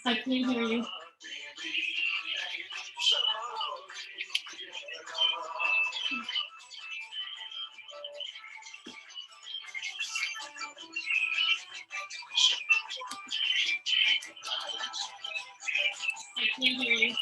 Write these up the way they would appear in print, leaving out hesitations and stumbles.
I can't hear you. I can't hear you.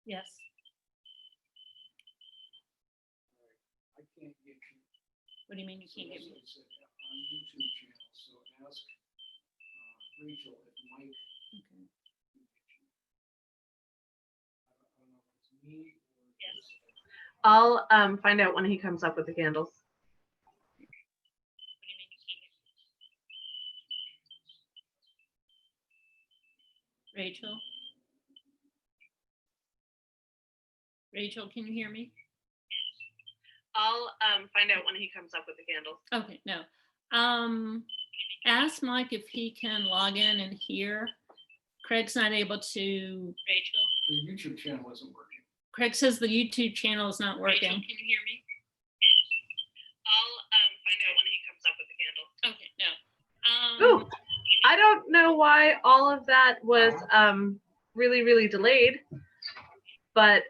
Yes. I can't get you. What do you mean you can't get me? On YouTube channel, so ask Rachel if Mike. Okay. I don't know if it's me or. Yes. I'll find out when he comes up with the candles. What do you mean you can't get me? Rachel? Rachel, can you hear me? I'll find out when he comes up with the candles. Okay, no. Ask Mike if he can log in and hear. Craig's not able to. Rachel? The YouTube channel isn't working. Craig says the YouTube channel is not working. Rachel, can you hear me? I'll find out when he comes up with the candles. Okay, no. Ooh, I don't know why all of that was really, really delayed, but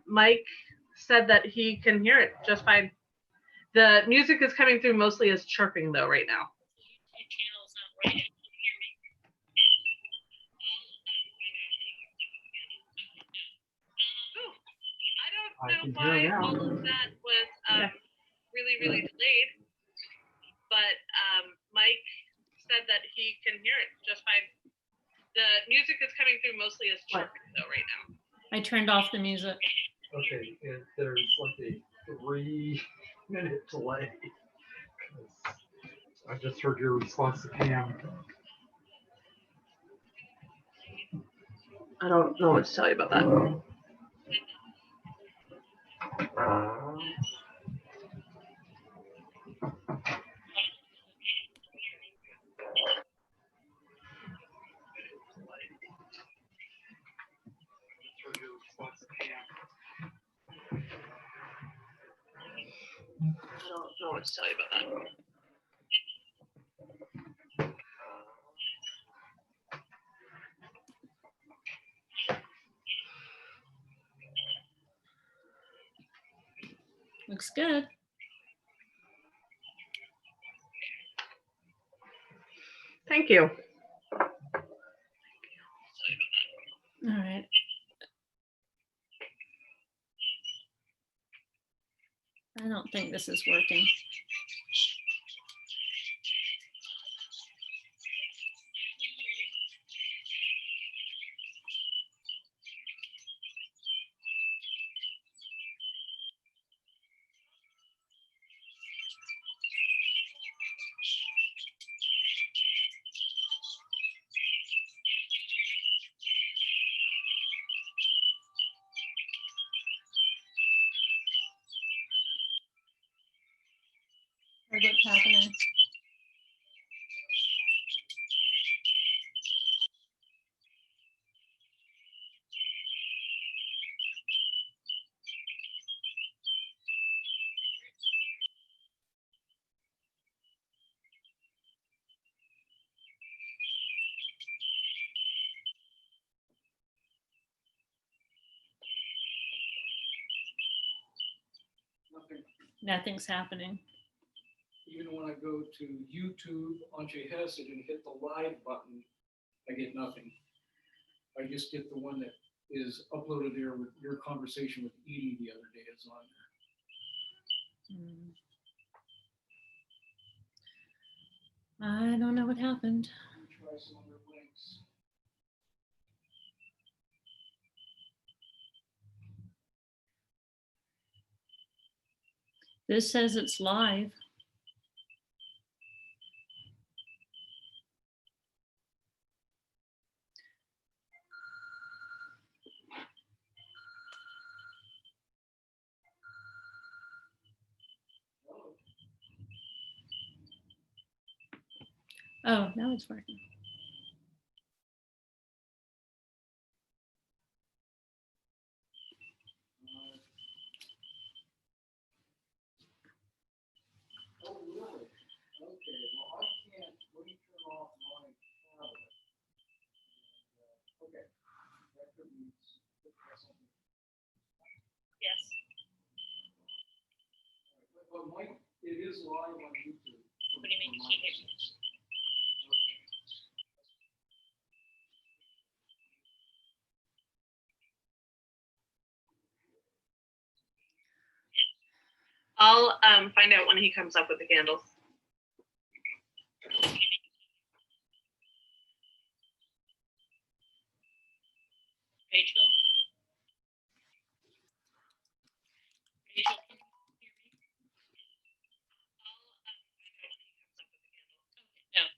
Mike said that he can hear it just fine. The music is coming through mostly as chirping though right now. The YouTube channel is not working. I don't know why all of that was really, really delayed, but Mike said that he can hear it just fine. The music is coming through mostly as chirping though right now. I turned off the music. Okay, and there's like a 3-minute delay. I just heard your response to Pam. I don't know what to tell you about that. I don't know what to tell you about that. Looks good. Thank you. All right. I don't think this is working. Craig, what's happening? Nothing. Nothing's happening. Even when I go to YouTube, Anche Hesed, and hit the live button, I get nothing. I just get the one that is uploaded there with your conversation with Edie the other day is on there. I don't know what happened. Let me try some other links. This says it's live. Oh, now it's working. Oh, really? Okay, well, I can't, let me turn off my tablet. Okay. That could be something. Yes. But Mike, it is live on YouTube. What do you mean, can't hear me? I'll find out when he comes up with the candles. Rachel? Rachel, can you hear me? I'll find out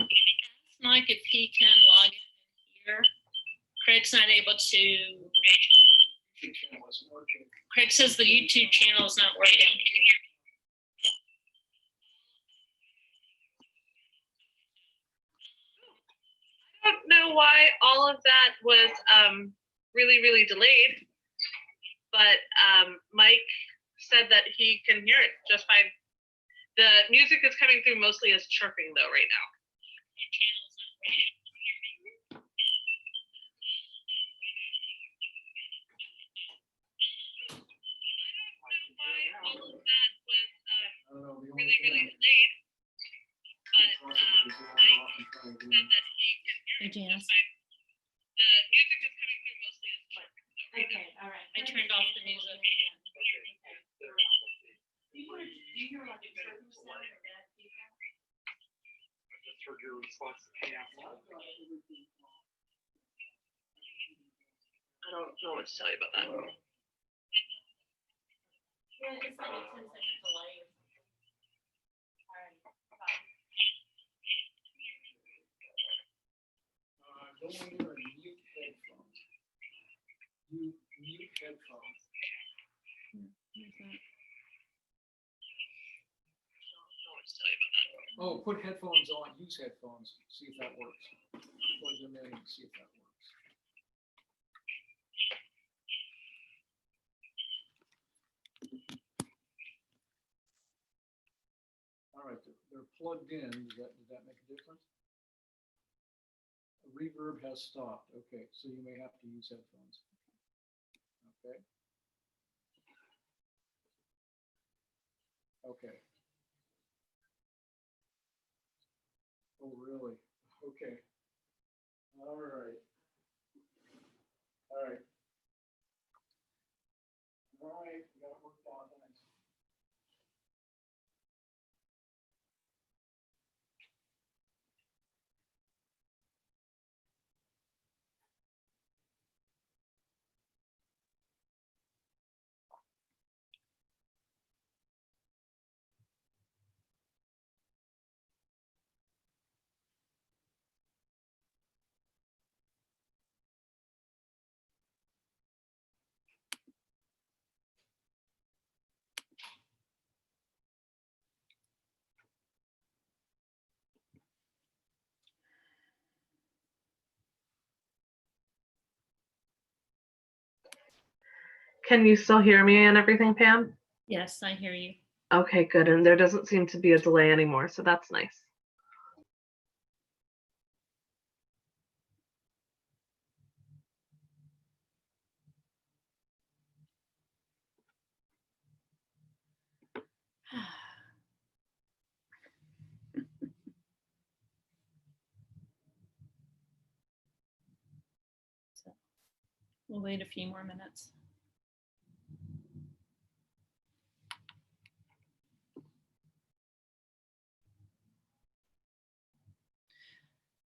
when he comes up with the candles. No. Ask Mike if he can log in here. Craig's not able to. YouTube channel isn't working. Craig says the YouTube channel is not working. I don't know why all of that was really, really delayed, but Mike said that he can hear it just fine. The music is coming through mostly as chirping though right now. All of that was I don't know, the only really, really thing delayed, but I possibly do Mike is said that he can hear Hey, it Janice. just fine. The music is coming through mostly as chirping though right now. All right. I turned off the music. Just heard your response. I don't know what to tell you about that. go in there and mute headphones. You mute headphones. Oh, put headphones on, use headphones, see if that works. Plug them in and see if that works. All right, they're plugged in. Does that make a difference? Reverb has stopped. Okay, so you may have to use headphones. Okay. Okay. Oh, really? Okay. All right. All right. All right, we got it worked out. Thanks. Can you still hear me and everything, Pam? Yes, I hear you. Okay, good. And there doesn't seem to be a delay anymore, so that's nice. So we'll wait a few more minutes.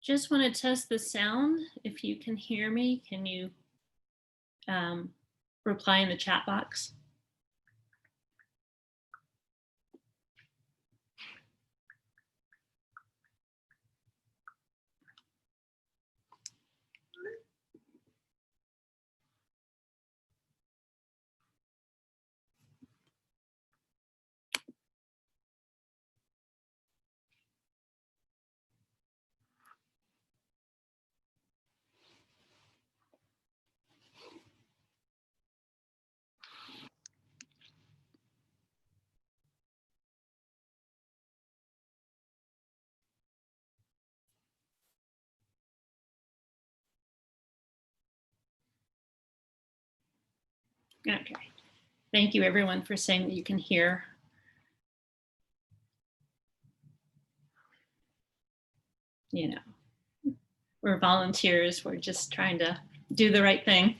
Just want to test the sound. If you can hear me, can you reply in the chat box? Okay. Thank you, everyone, for saying that you can hear. You know, we're volunteers. We're just trying to do the right thing.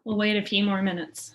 We'll wait a few more minutes.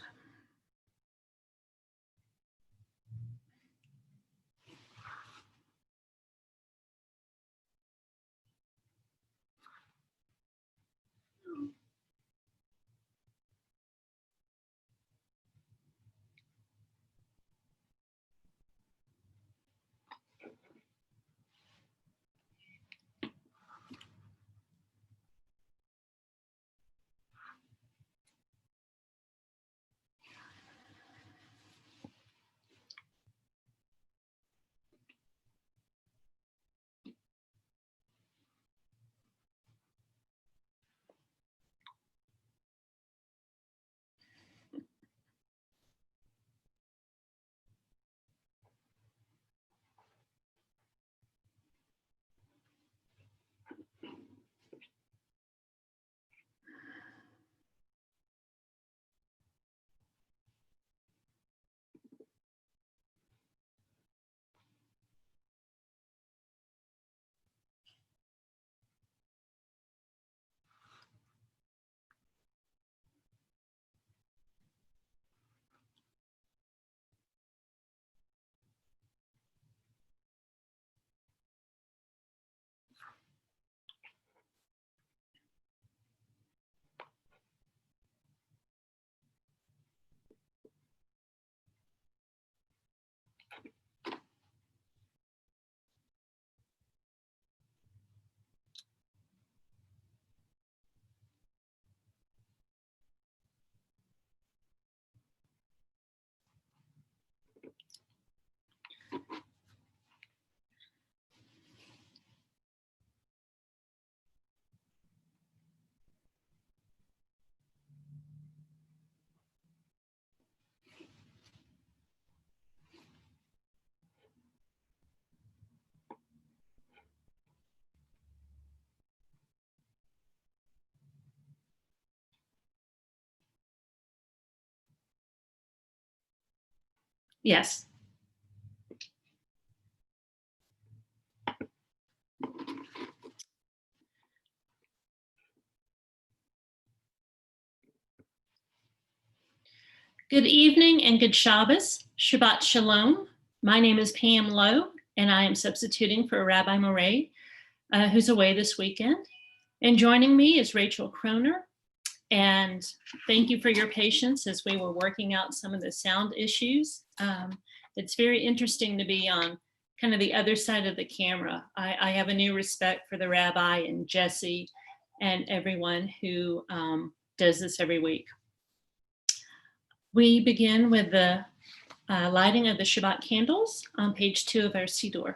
Yes. Good evening and good Shabbos, Shabbat Shalom. My name is Pam Lowe, and I am substituting for Rabbi Moray, who's away this weekend. And joining me is Rachel Kroner. And thank you for your patience as we were working out some of the sound issues. It's very interesting to be on kind of the other side of the camera. I have a new respect for the rabbi and Jesse and everyone who does this every week. We begin with the lighting of the Shabbat candles on page 2 of our Siddur.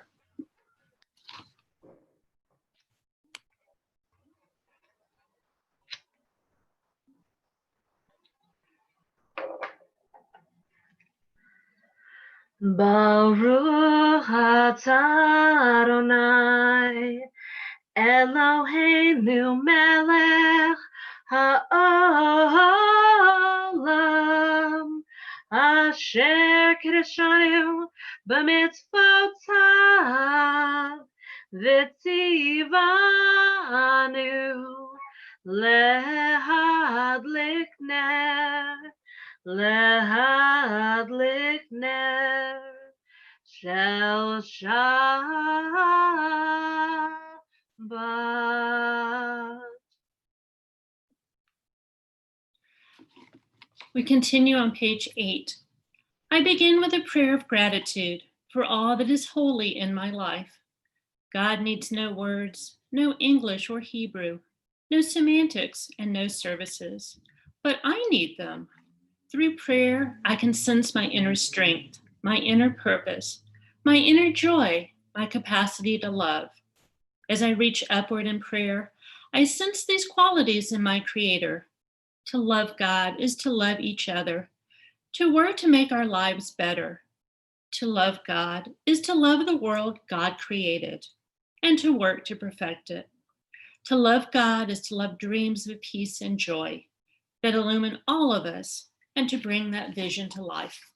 Baruch atah Adonai Eloheinu melech ha'olam asher kiddushanu b'mitzvotav v'tzivanu lehadlik ner Lehadlik ner shel Shabbat. We continue on page 8. I begin with a prayer of gratitude for all that is holy in my life. God needs no words, no English or Hebrew, no semantics, and no services, but I need them. Through prayer, I can sense my inner strength, my inner purpose, my inner joy, my capacity to love. As I reach upward in prayer, I sense these qualities in my Creator. To love God is to love each other, to work to make our lives better. To love God is to love the world God created and to work to perfect it. To love God is to love dreams of peace and joy that illumine all of us and to bring that vision to life.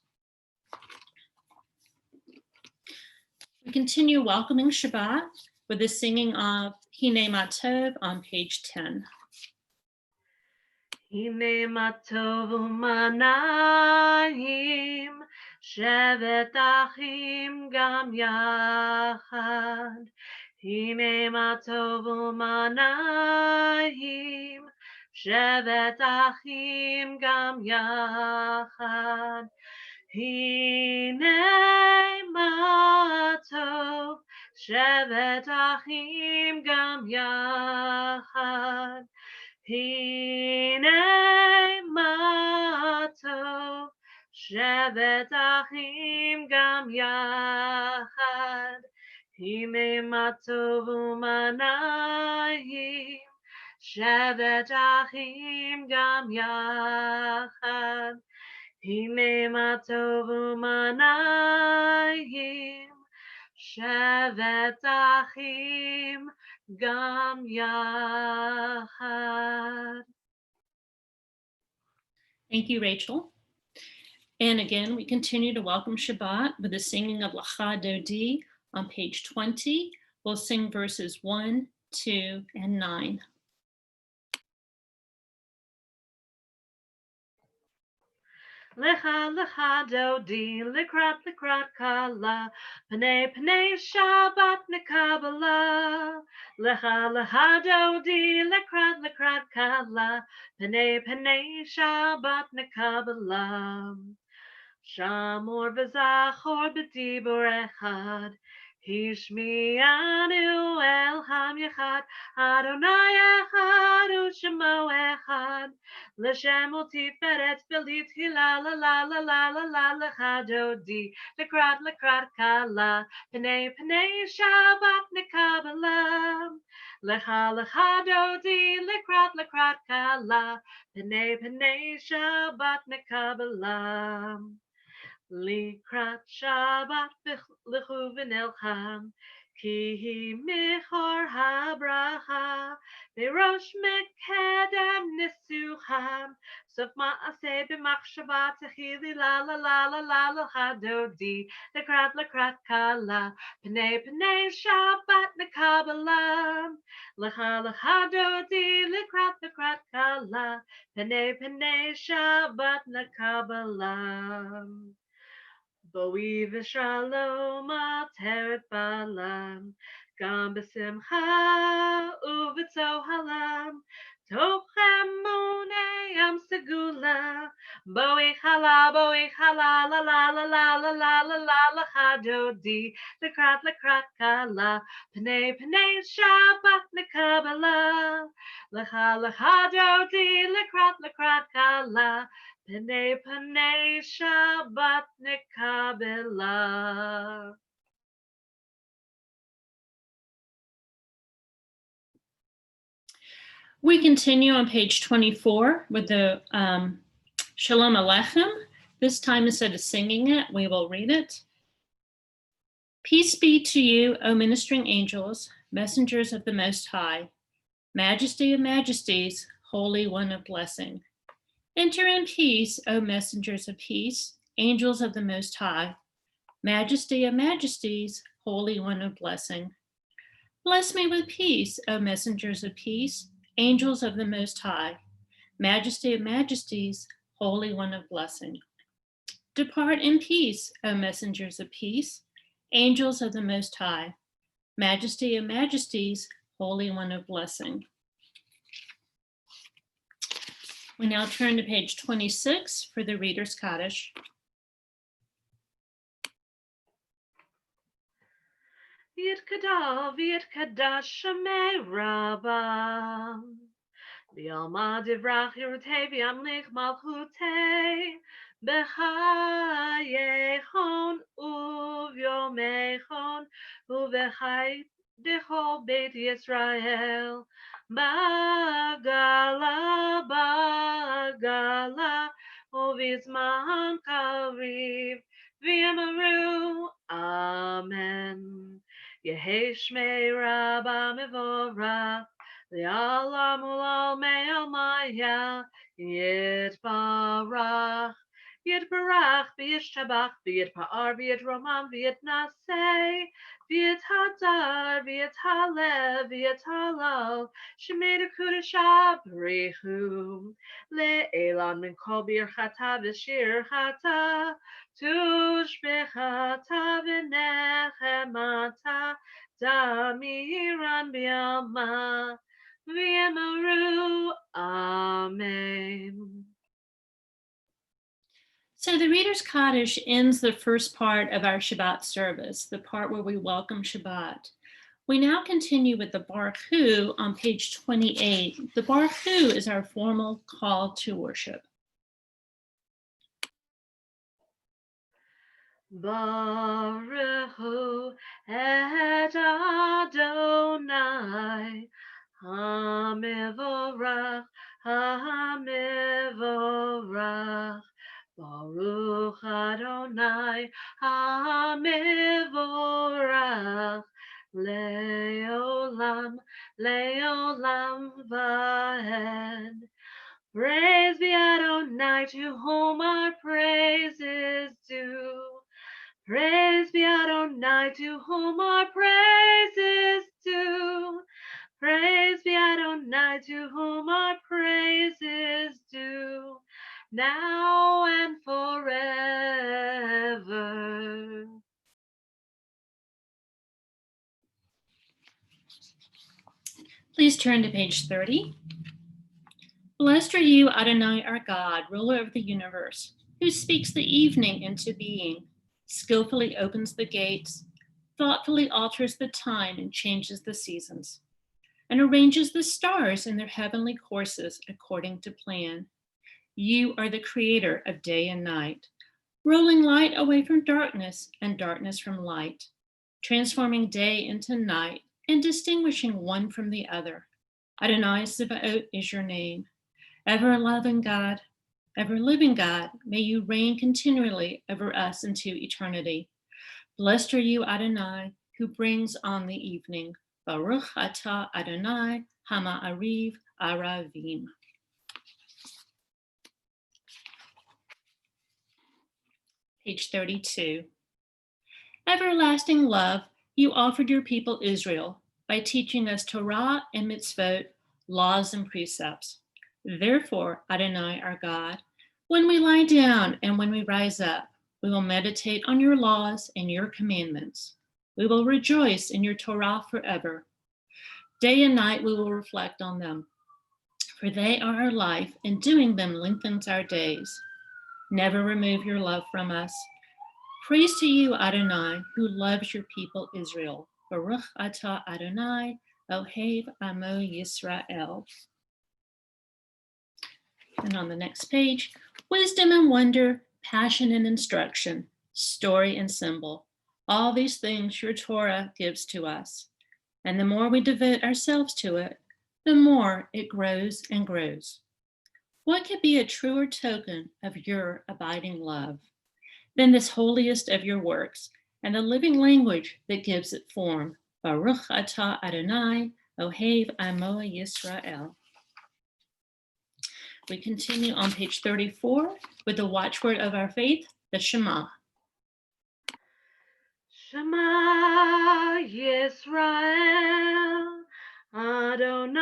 We continue welcoming Shabbat with the singing of Hine Matov on page 10. Hine matov u'manayim shevet achim gam yachad. Hine matov u'manayim shevet achim gam yachad. Hine matov shevet achim gam yachad. Hine matov shevet achim gam yachad. Hine matov u'manayim shevet achim gam yachad. Hine matov u'manayim shevet achim gam yachad. Thank you, Rachel. And again, we continue to welcome Shabbat with the singing of Lacha Dodi on page 20. We'll sing verses 1, 2, and 9. Lecha lecha dodi likrat likrat kala Pnei pnei Shabbat nekabala. Lecha lecha dodi likrat likrat kala Pnei pnei Shabbat nekabala. Shamor v'zachor b'dibur echad Hishmi'anu el ham yechad Adonai echad u'shemo echad L'shem u'tiferet v'lit hila la la la la la la lecha dodi Lekrat lekrat kala Pnei pnei Shabbat nekabala. Lecha lecha dodi lekrat lekrat kala Pnei pnei Shabbat nekabala. Likrat Shabbat l'chu v'nelcham Ki hi michor habracha V'rosh mekedem nisucham Sof ma'aseh b'machshava Techili la la la la la la hadodi Likrat kala Pnei pnei Shabbat nekabala. Lecha lecha dodi likrat kala. Pene pene Shabbat nakabala. Boi v'shalom ateret balam. Gam b'simcha uv'tzohalam. Tochem monei segula. Boi chala, la la la la la la la la la chadodi. Lekrat kala. Pene Shabbat nekabala. Lecha dodi lekrat kala. Pene Shabbat nekabela. We continue on page 24 with the Shalom Aleichem. This time, instead of singing it, we will read it. Peace be to you, O ministering angels, messengers of the Most High, Majesty of majesties, Holy One of blessing. Enter in peace, O messengers of peace, angels of the Most High, Majesty of majesties, Holy One of blessing. Bless me with peace, O messengers of peace, angels of the Most High, Majesty of majesties, Holy One of blessing. Depart in peace, O messengers of peace, angels of the Most High, Majesty of majesties, Holy One of blessing. We now turn to page 26 for the Reader's Kaddish. Yitkada Shemei Rabbah. B'yalma divrach Yerutei v'yamlich malchutei. B'chayechon uvyomechon uv'chai dechol Beit Yisrael. Bagala uvizman kariv v'yamaru Amen. Yehi Shmei Rabbah mevorach Le'alam ulal me'almaya Yitbarach v'yitshtabach v'yitpa'ar v'yitromam v'yitnaseh v'yithadar v'yithalev v'yithalal Shemei Kudusha B'richu Le'elan min kol birchata v'shirchata Tushbechata v'nechemata Damiran b'yama v'yamaru Amen. So the Reader's Kaddish ends the first part of our Shabbat service, the part where we welcome Shabbat. We now continue with the Baruch Hu on page 28. The Baruch Hu is our formal call to worship. Baruch Hu et Adonai Hamivorach Hamivorach Baruch Adonai Hamivorach Leolam Vaed. Praise be Adonai, to whom our praise is due. Praise be Adonai, to whom our praise is due. Praise be Adonai, to whom our praise is due, now and forever. Please turn to page 30. Blessed are you, Adonai, our God, ruler of the universe, who speaks the evening into being, skillfully opens the gates, thoughtfully alters the time and changes the seasons, and arranges the stars in their heavenly courses according to plan. You are the creator of day and night, rolling light away from darkness and darkness from light, transforming day into night and distinguishing one from the other. Adonai Sebaot is your name. Ever-loving God, ever-living God, may you reign continually over us into eternity. Blessed are you, Adonai, who brings on the evening. Baruch atah Adonai, Hama'ariv Aravim. Page 32. Everlasting love, you offered your people Israel, by teaching us Torah and mitzvot, laws and precepts. Therefore, Adonai, our God, when we lie down and when we rise up, we will meditate on your laws and your commandments. We will rejoice in your Torah forever. Day and night we will reflect on them, for they are our life, and doing them lengthens our days. Never remove your love from us. Praise to you, Adonai, who loves your people Israel. Baruch atah Adonai, Ohev Amo Yisrael. And on the next page, wisdom and wonder, passion and instruction, story and symbol. All these things your Torah gives to us. And the more we devote ourselves to it, the more it grows and grows. What could be a truer token of your abiding love than this holiest of your works and the living language that gives it form? Baruch atah Adonai, Ohev Amo Yisrael. We continue on page 34 with the watchword of our faith, the Shema. Shema Yisrael, Adonai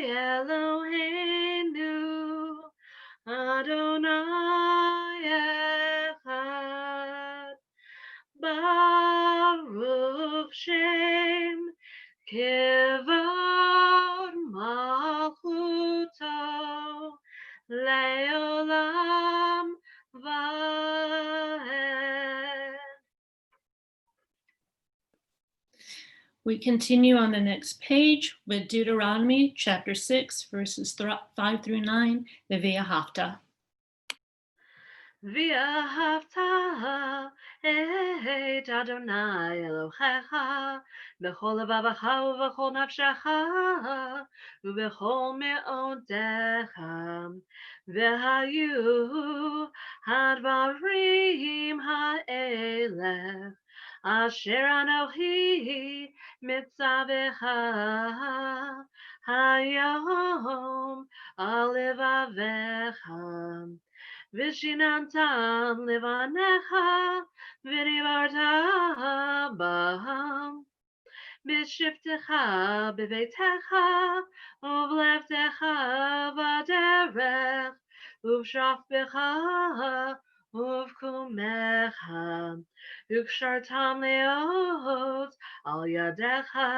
Eloheinu, Adonai Echad, Baruch Shem Kivod Malchuto, Leolam Vaed. We continue on the next page with Deuteronomy chapter 6, verses 5 through 9, the V'ahavta. V'ahavta et Adonai Elohecha b'chol levavecha u'b'chol nafshecha u'b'chol me'odecha v'hayu hadvarim ha'elech asher anochi mitzavecha hayom al levavecha Vishinantam levanecha v'divarta bam b'shiftecha b'veitecha uv'levtecha v'derech uv'shafbecha uv'kumecha ukshartam leot al yadecha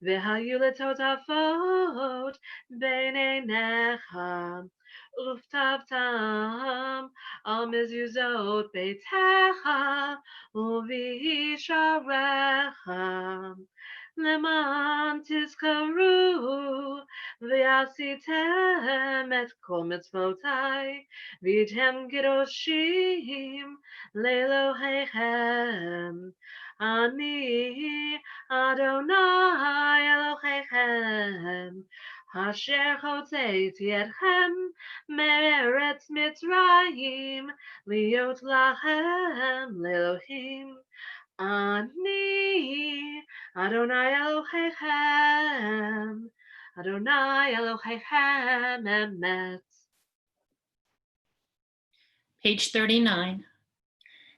v'hayu letotafot b'neinecha Uftavtam al mezuzot beitecha uvisharecha leman tizkaru v'yasitem et kol mitzvotai v'yitem gidoshim le'elohechem ani Adonai Elohechem Asher hotzeti etchem me'eretz Mitzrayim liot lachem le'elohim ani Adonai Elohechem Adonai Elohechem emet. Page 39.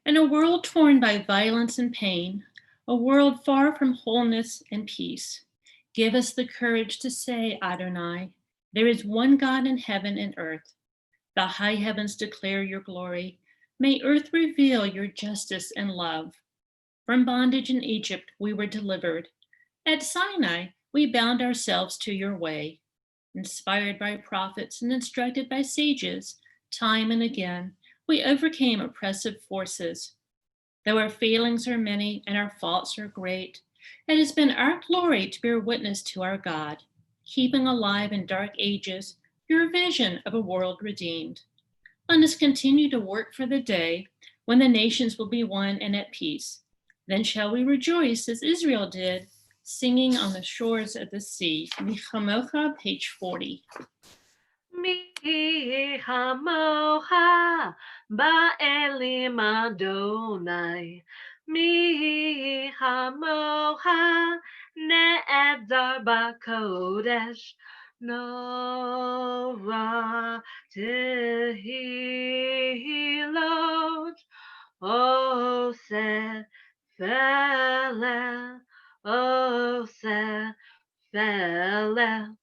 In a world torn by violence and pain, a world far from wholeness and peace, give us the courage to say, Adonai, there is one God in heaven and earth. The high heavens declare your glory. May earth reveal your justice and love. From bondage in Egypt we were delivered. At Sinai we bound ourselves to your way. Inspired by prophets and instructed by sages, time and again, we overcame oppressive forces. Though our failings are many and our faults are great, it has been our glory to bear witness to our God, keeping alive in dark ages your vision of a world redeemed. Let us continue to work for the day when the nations will be one and at peace. Then shall we rejoice as Israel did, singing on the shores of the sea. Michamocha, page 40. Mi hamocha ba'elim Adonai. Mi hamocha ne'edar ba'kodesh. Nora tehilot oseh feleh Ose Fele.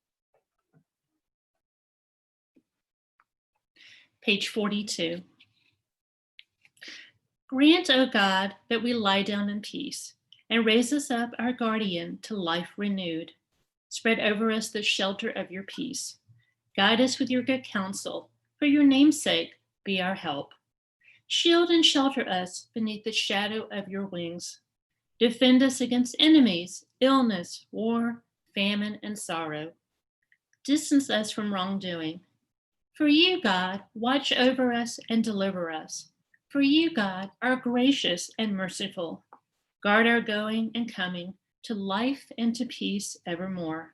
Page 42. Grant, O God, that we lie down in peace, and raise us up, our guardian, to life renewed. Spread over us the shelter of your peace. Guide us with your good counsel. For your name's sake, be our help. Shield and shelter us beneath the shadow of your wings. Defend us against enemies, illness, war, famine, and sorrow. Distance us from wrongdoing. For you, God, watch over us and deliver us. For you, God, are gracious and merciful. Guard our going and coming to life and to peace evermore.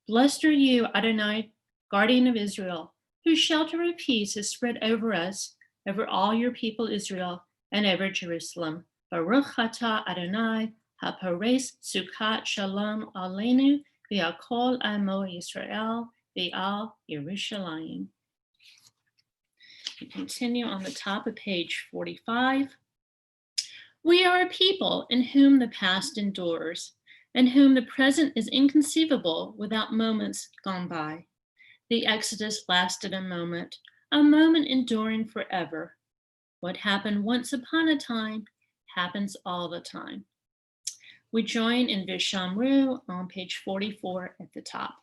Blessed are you, Adonai, guardian of Israel, whose shelter of peace is spread over us, over all your people Israel, and over Jerusalem. Baruch atah Adonai, hapares sukkot shalom aleinu, v'al kol amo Yisrael, v'al Yerushalayim. We continue on the top of page 45. We are a people in whom the past endures, in whom the present is inconceivable without moments gone by. The Exodus lasted a moment enduring forever. What happened once upon a time happens all the time. We join in Vishamru on page 44 at the top.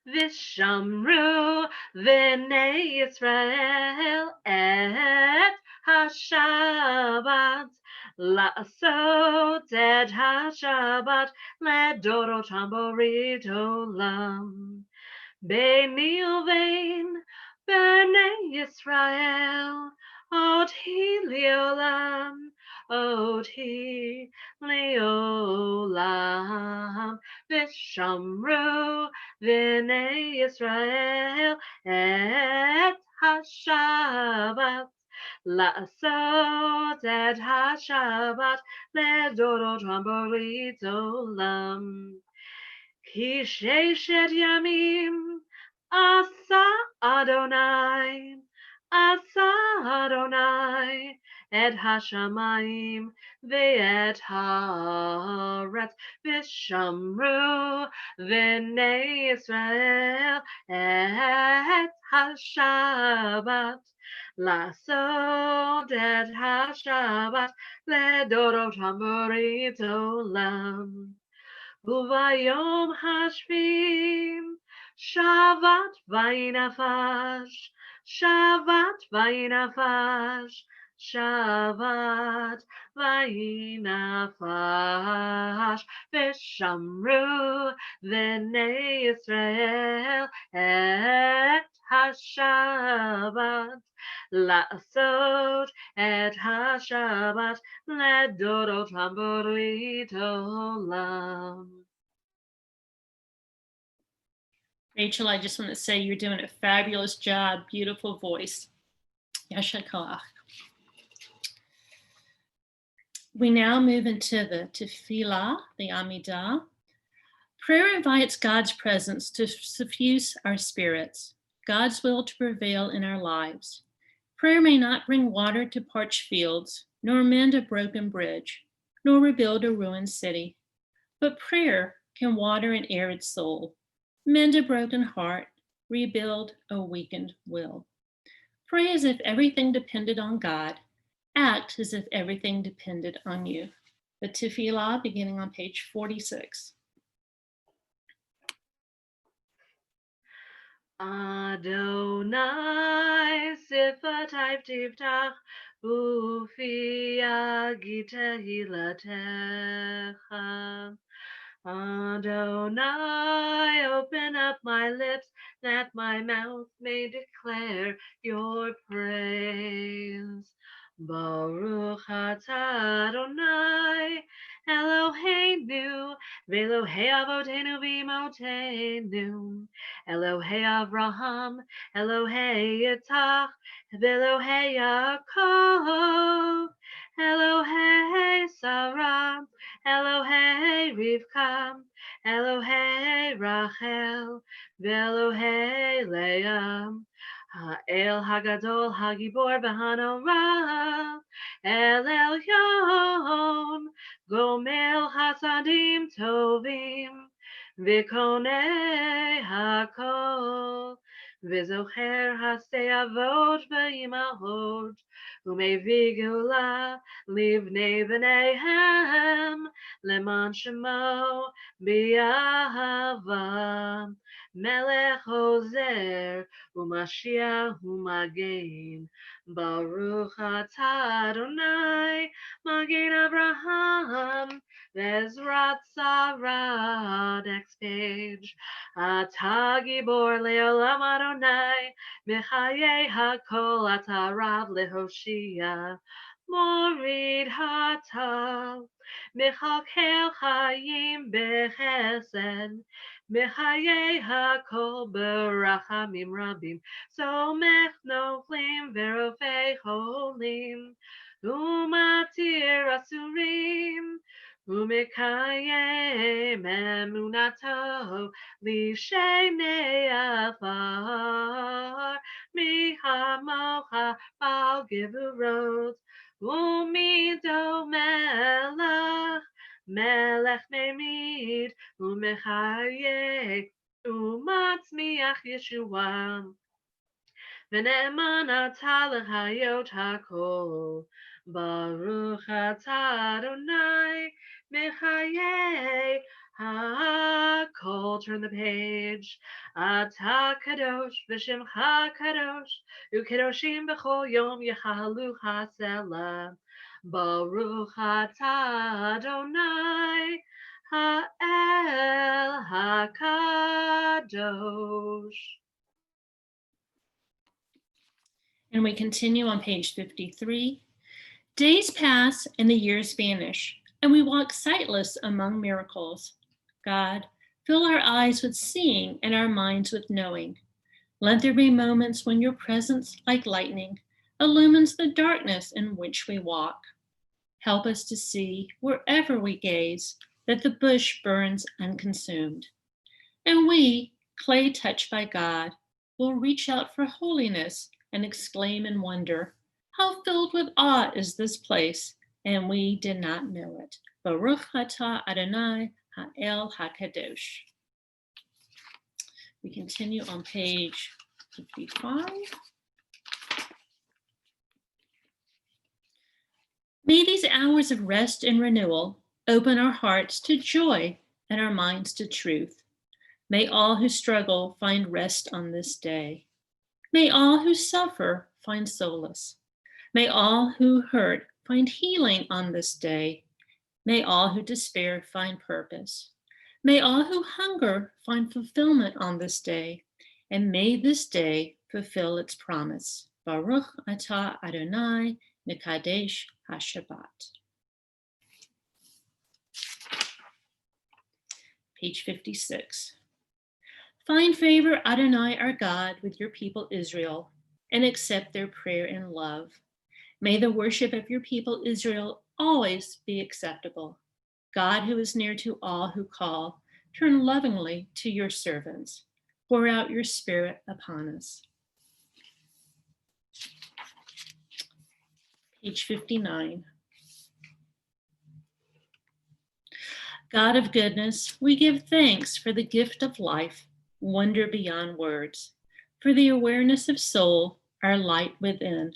Vishamru v'nei Yisrael et HaShabbat la'asot et HaShabbat ledorotam borit olam. Beini uvein b'nei Yisrael oti leolam, oti leolam. Vishamru v'nei Yisrael et HaShabbat la'asot et HaShabbat ledorotam borit olam. Ki sheshet yamim asa Adonai et hashamayim ve'et haaretz v'shamru v'nei Yisrael et hashabat la'asot et hashabat ledorotam borit olam. Uvayom hashvim Shabbat vayinafash, Shabbat vayinafash, Shabbat vayinafash. V'shamru v'nei Yisrael et HaShabbat la'asot et HaShabbat ledorotam borit olam. Rachel, I just want to say you're doing a fabulous job, beautiful voice. Yasher koach. We now move into the tefillah, the Amidah. Prayer invites God's presence to suffuse our spirits, God's will to prevail in our lives. Prayer may not bring water to parched fields, nor mend a broken bridge, nor rebuild a ruined city. But prayer can water an arid soul, mend a broken heart, rebuild a weakened will. Pray as if everything depended on God. Act as if everything depended on you. The Tefillah, beginning on page 46. Adonai sifatayv tiftach ufi agita hilatecha. Adonai, open up my lips that my mouth may declare your praise. Baruch atah Adonai, Eloheinu, v'Elohei avotenu v'imotenu, Elohei Avraham, Elohei Yitzhak, v'Elohei Yaakov, Elohei Sarah, Elohei Rivka, Elohei Rachel, v'Elohei Leah, האל הגדול, הגיבור והנורא, אל עליון, גומל חסדים טובים, וקונה הכל, וזוכר עשי אבות ואימהות, ומביא גאולה לבני בניהם, למען שמו באהבה, מלך עוזר, ומשיח ומגן, ברוך אתה אדוני, מגן אברהם, בעזרת שרה. Next page. אתה גיבור לעולם אדוני, בחיי הכל אתה רב להושיע, מוריד הטל, מכלכל חיים בחסד, בחיי הכל ברחמים רבים, סומך נופלים ורופא חולים, ומתיר אסורים, ומקיים אמונתו לשני עפר, מי כמוך בעל גבורות, ומידו מלך, מלך ממית ומחיה, ומצמיח ישועה, ונאמן אתה לחיות הכל, ברוך אתה אדוני מחיי הכל. Turn the page. אתה קדוש ושמך קדוש, וקדושים בכל יום יחלו הסלע, ברוך אתה אדוני האל הקדוש. And we continue on page 53. Days pass and the years vanish, and we walk sightless among miracles. God, fill our eyes with seeing and our minds with knowing. Let there be moments when your presence, like lightning, illumines the darkness in which we walk. Help us to see, wherever we gaze, that the bush burns unconsumed. And we, clay touched by God, will reach out for holiness and exclaim in wonder, how filled with awe is this place, and we did not know it. Baruch atah Adonai ha'el hakadosh. We continue on page 55. May these hours of rest and renewal open our hearts to joy and our minds to truth. May all who struggle find rest on this day. May all who suffer find solace. May all who hurt find healing on this day. May all who despair find purpose. May all who hunger find fulfillment on this day. And may this day fulfill its promise. Baruch atah Adonai Mekadesh HaShabbat. Page 56. Find favor, Adonai, our God, with your people Israel, and accept their prayer in love. May the worship of your people Israel always be acceptable. God, who is near to all who call, turn lovingly to your servants. Pour out your spirit upon us. Page 59. God of goodness, we give thanks for the gift of life, wonder beyond words, for the awareness of soul, our light within,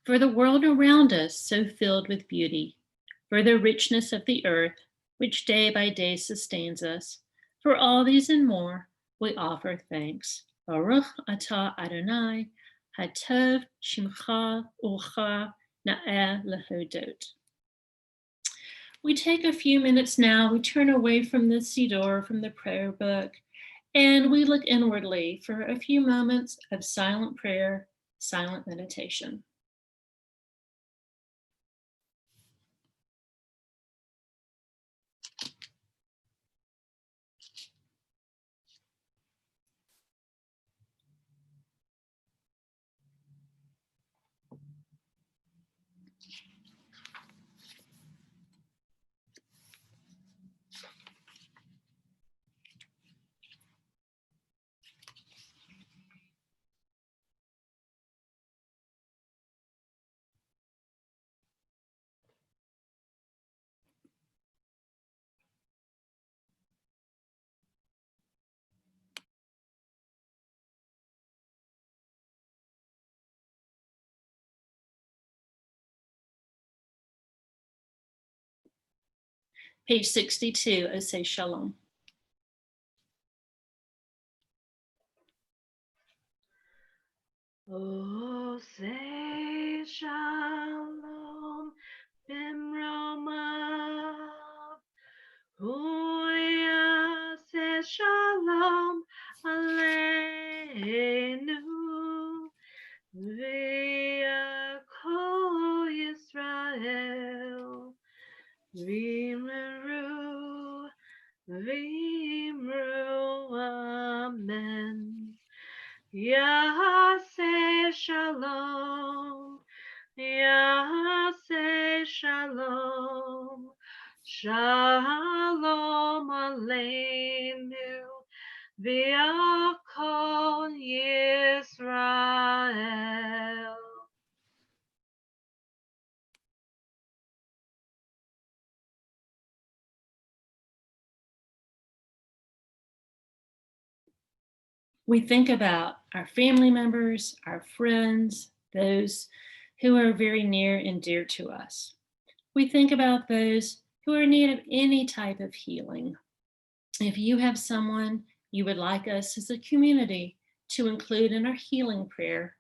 for the world around us so filled with beauty, for the richness of the earth, which day by day sustains us. For all these and more, we offer thanks. Baruch atah Adonai, hatov shimcha ucha na'eh lehodot. We take a few minutes now, we turn away from the Siddur, from the prayer book, and we look inwardly for a few moments of silent prayer, silent meditation. Page 62, Oseh Shalom. Oh, say shalom, bimromav. Hoya say shalom aleinu. Via kol Yisrael. Vimru, vimru, amen. Yaseh shalom, Yaseh shalom, shalom aleinu, v'yakol Yisrael. We think about our family members, our friends, those who are very near and dear to us. We think about those who are in need of any type of healing. If you have someone you would like us as a community to include in our healing prayer,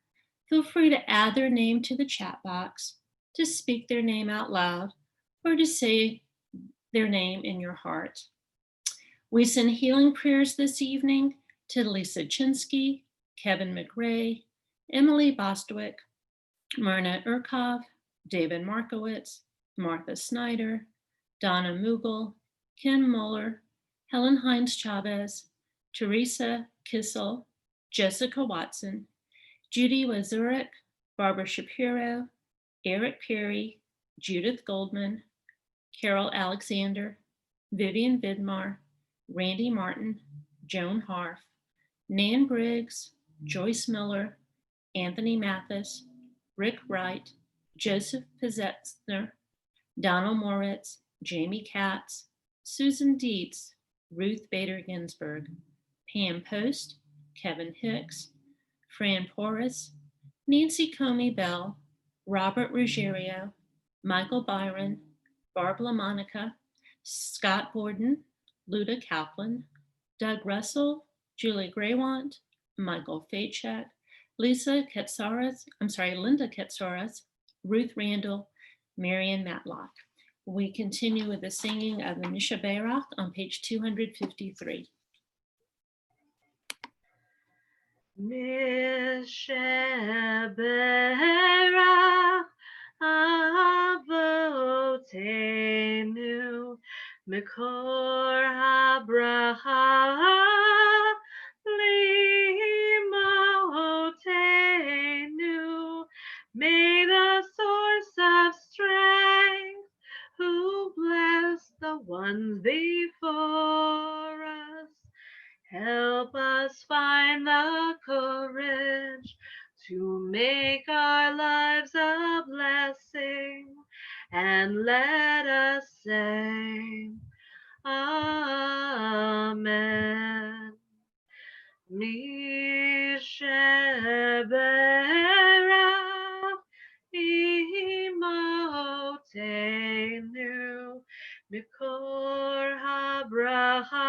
feel free to add their name to the chat box, to speak their name out loud, or to say their name in your heart. We send healing prayers this evening to Lisa Chinsky, Kevin McRae, Emily Bostwick, Myrna Urkov, David Markowitz, Martha Snyder, Donna Mughal, Ken Muller, Helen Hines Chavez, Teresa Kissel, Jessica Watson, Judy Wazurek, Barbara Shapiro, Eric Perry, Judith Goldman, Carol Alexander, Vivian Vidmar, Randy Martin, Joan Harf, Nan Briggs, Joyce Miller, Anthony Mathis, Rick Wright, Joseph Pizetzner, Donald Moritz, Jamie Katz, Susan Dietz, Ruth Bader Ginsburg, Pam Post, Kevin Hicks, Fran Porras, Nancy Comey Bell, Robert Ruggiero, Michael Byron, Barb LaMonica, Scott Borden, Luda Kaplan, Doug Russell, Julie Graywant, Michael Fachek, Linda Ketsaras, Ruth Randall, Marion Matlock. We continue with the singing of the Mishaberach on page 253. Mishaberach Avotenu Mikor HaBracha Limotenu. May the source of strength, who bless the ones before us, help us find the courage to make our lives a blessing, and let us say, Amen. Mishaberach imotenu mikor habracha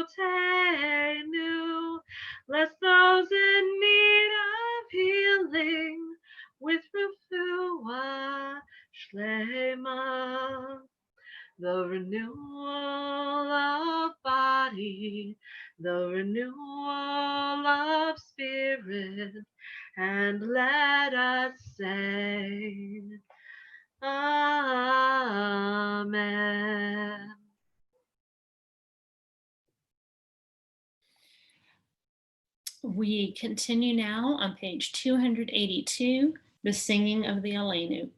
lavotenu. Bless those in need of healing with refuah shlema, the renewal of body, the renewal of spirit, and let us say, Amen. We continue now on page 282, the singing of the Aleinu.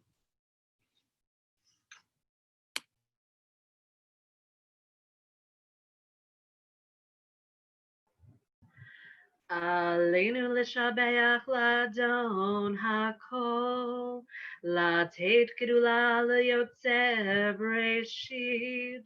Aleinu l'shabeach ladon hakol, latet gedula l'yotze breshit,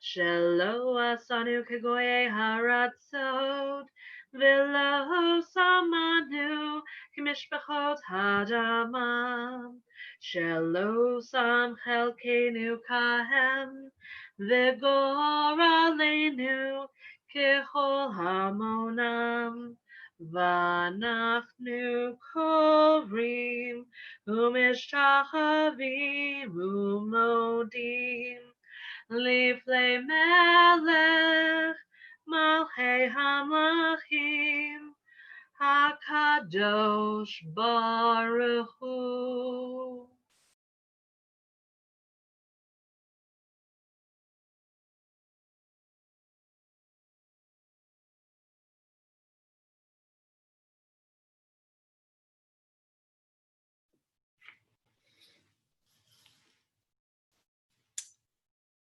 shelo asanu kegoye haratzot, v'lo samanu כמשפחות הדמם, שלא שם חלקנו כהם, וגורלנו ככל המונם. ואנחנו קוראים ומשתחווים ומודים לפני מלך מלכי המלכים הקדוש ברוך הוא.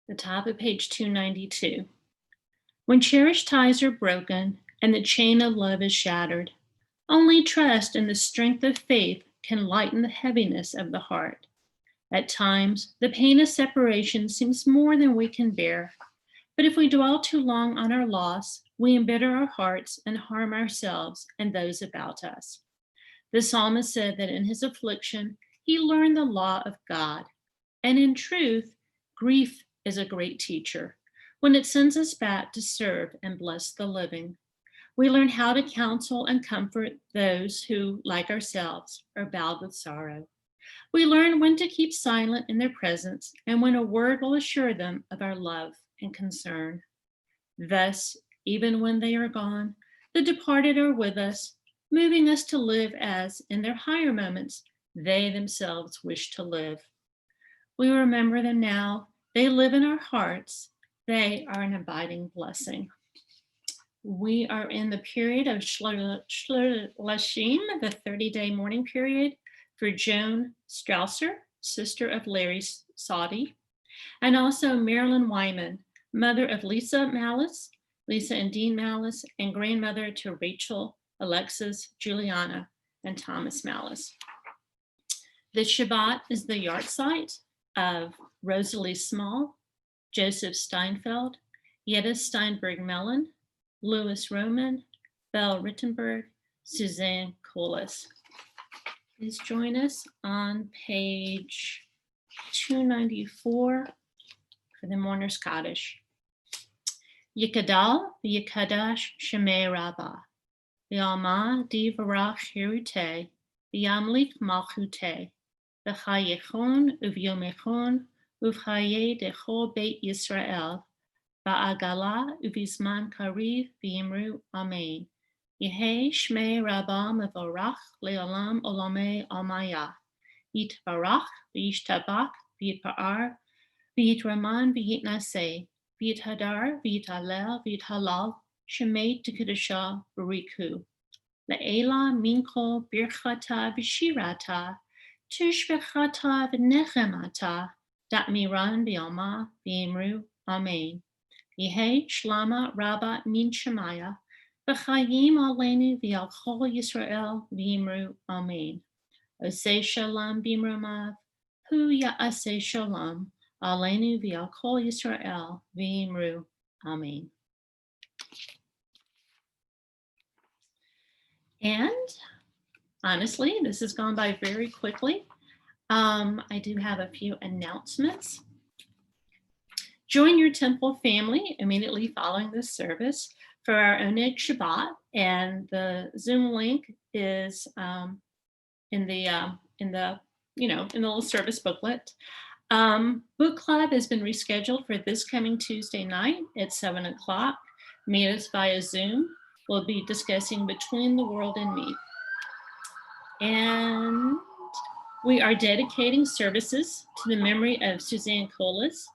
The top of page 292. When cherished ties are broken and the chain of love is shattered, only trust in the strength of faith can lighten the heaviness of the heart. At times, the pain of separation seems more than we can bear. But if we dwell too long on our loss, we embitter our hearts and harm ourselves and those about us. The psalmist said that in his affliction, he learned the law of God. And in truth, grief is a great teacher when it sends us back to serve and bless the living. We learn how to counsel and comfort those who, like ourselves, are bowed with sorrow. We learn when to keep silent in their presence and when a word will assure them of our love and concern. Thus, even when they are gone, the departed are with us, moving us to live as, in their higher moments, they themselves wish to live. We remember them now. They live in our hearts. They are an abiding blessing. We are in the period of Shlashim, the 30-day mourning period for Joan Strausser, sister of Larry Saudi, and also Marilyn Wyman, mother of Lisa Malice, Lisa and Dean Malice, and grandmother to Rachel, Alexis, Juliana, and Thomas Malice. The Shabbat is the yahrzeit of Rosalie Small, Joseph Steinfeld, Yetta Steinberg Mellon, Louis Roman, Belle Rittenberg, Suzanne Colas. Please join us on page 294 for the Mourner's Kaddish. Yikadal v'yikadash shemei Rabbah, v'alma divarach hirute, v'yamlik malchute, v'chayechon uv'yomechon, uv'chaye dechol beit Yisrael, v'agala uv'izman kariv v'yimru amen. Yehi shmei Rabbah mevorach le'olam olamei almaya. Yitvarach v'yishtabach v'yitpa'ar v'yitraman v'yitnaseh. V'yithadar, v'yitalel, v'yithalal, shemei tekudasha b'riku. Le'ela minko birchata v'shirata, tushbechata v'nechemata, datmiran v'yalma v'yimru, amen. Yehi shlama rabba min shemaya, v'chayim alenu v'yal chol Yisrael v'yimru, amen. Osei shalom b'imromav, hu ya'aseh shalom, Alenu v'al kol Yisrael v'imru, amen. And honestly, this has gone by very quickly. I do have a few announcements. Join your temple family immediately following this service for our Oneg Shabbat, and the Zoom link is in the little service booklet. Book club has been rescheduled for this coming Tuesday night at 7 o'clock. Meet us via Zoom. We'll be discussing Between the World and Me. And we are dedicating services to the memory of Suzanne Colas.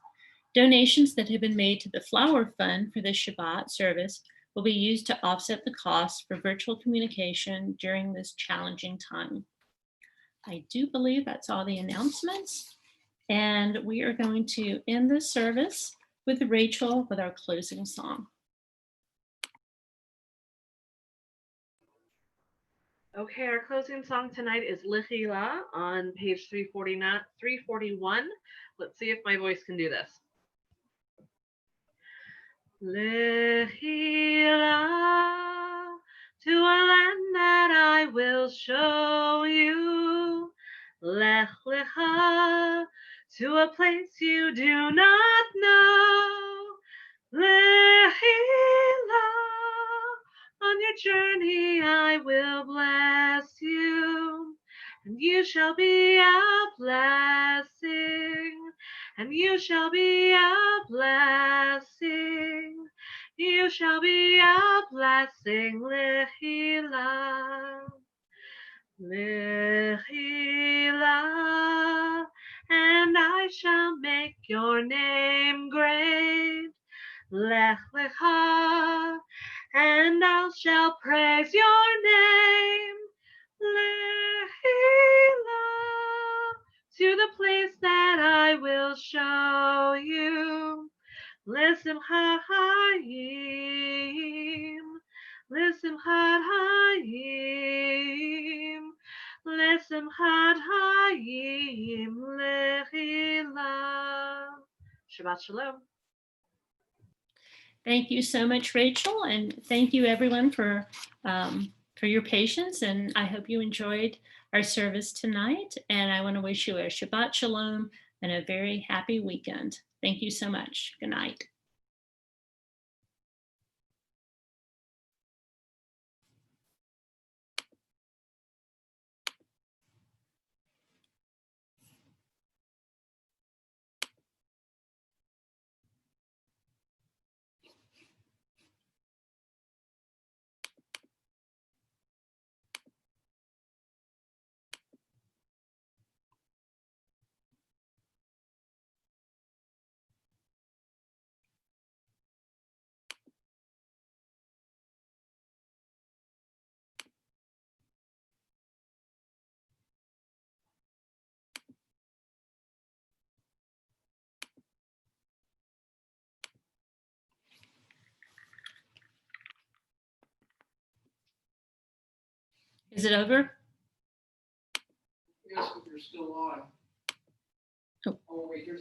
Donations that have been made to the Flower Fund for the Shabbat service will be used to offset the costs for virtual communication during this challenging time. I do believe that's all the announcements. And we are going to end this service with Rachel with our closing song. Okay, our closing song tonight is Lichila on page 341. Let's see if my voice can do this. Lichila to a land that I will show you. Lech lecha, to a place you do not know. Lechila, on your journey I will bless you, and you shall be a blessing, and you shall be a blessing, you shall be a blessing, Lechila. Lechila, and I shall make your name great. Lech lecha, and I shall praise your name. Lechila, to the place that I will show you. L'simchat hayim, l'simchat hayim, l'simchat hayim, lechila. Shabbat shalom. Thank you so much, Rachel, and thank you everyone for your patience. And I hope you enjoyed our service tonight. And I want to wish you a Shabbat Shalom and a very happy weekend. Thank you so much. Good night. Is it over? Yes, but you're still on. Oh. Oh, wait, here's a